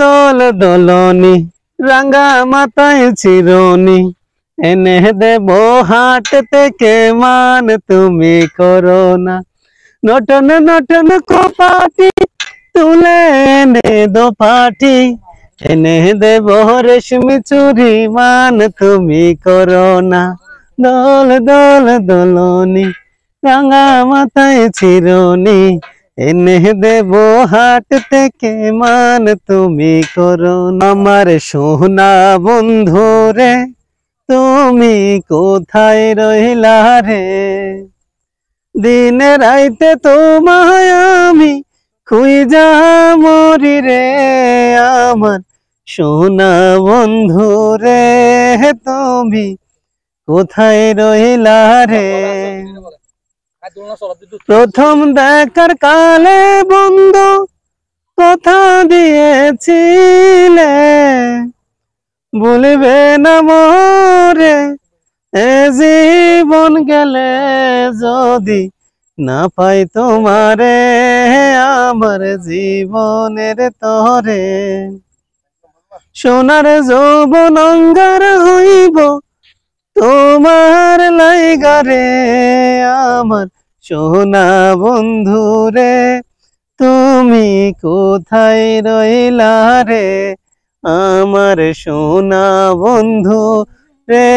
দোল দোলনি রাঙ্গা মাথায় চিরনি এনে দেব হাট থেকে মান তুমি করো না। নটন নটন কপাটি তুলে এনে দো পাটি এনে দেব রেশমি চুরি মান তুমি করো না। দোল দোল দোলনি রাঙ্গা মাথায় চিরনি এনে দেব হাট থেকে মান তুমি করো না। আমার সোনা বন্ধু রে তুমি কোথায় রইলা রে, দিনে রাইতে তোমায় আমি খুঁজা মরি রে। আমার সোনা বন্ধু রে তুমি কোথায় রইলা রে। প্রথম দেখার কালে বন্ধু কথা দিয়েছিলে বলবে না মোরে এ জীবন গেলে যদি না পাই তোমারে আমার জীবনের তরে। সোনার যৌবন অঙ্গার হইব তোমার লাইগারে আমার সোনা বন্ধু রে তুমি কোথায় রইলা রে। আমার সোনা বন্ধু রে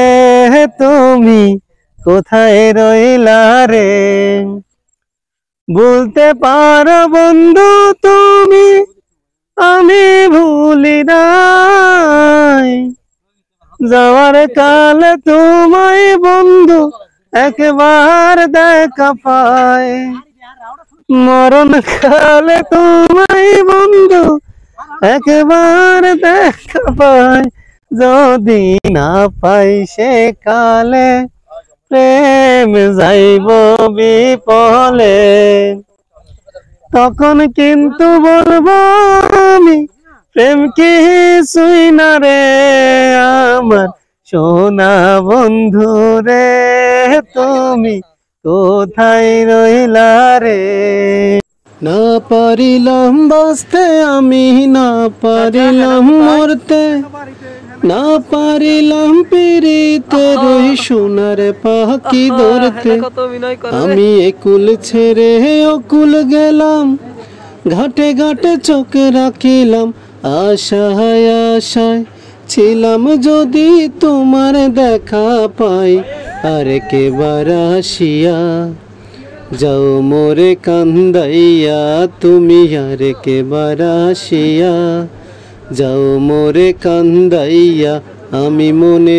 তুমি কোথায় রইলা রে। বলতে পারো বন্ধু তুমি আমি ভুলি নাই, যাওয়ার কালে তোমায় বন্ধু একবার দেখা পায়। মরণ কালে তোমায় বন্ধু একবার দেখা পায়, যদি না পাই সে কালে প্রেম যাইব বিপলে। তখন কিন্তু বলবো আমি প্রেম কিছুই না রে। আমার সোনা বন্ধু রে তুমি কোথায় রইলা রে। না পারিলাম বাঁচতে আমি, না পারিলাম মরতে, না পারিলাম পিরিতে রই সোনার পাখি ধরতে। আমি একুল ছেড়ে অকুল গেলাম, ঘাটে ঘাটে চোখ রাখিলাম আশায় আশায় ছিলাম যদি তোমার দেখা পাই। আর একেবার আসিয়া যাও মোরে কান্দাইয়া তুমি, আর একেবার আসিয়া যাও মোরে কান্দাইয়া আমি মনে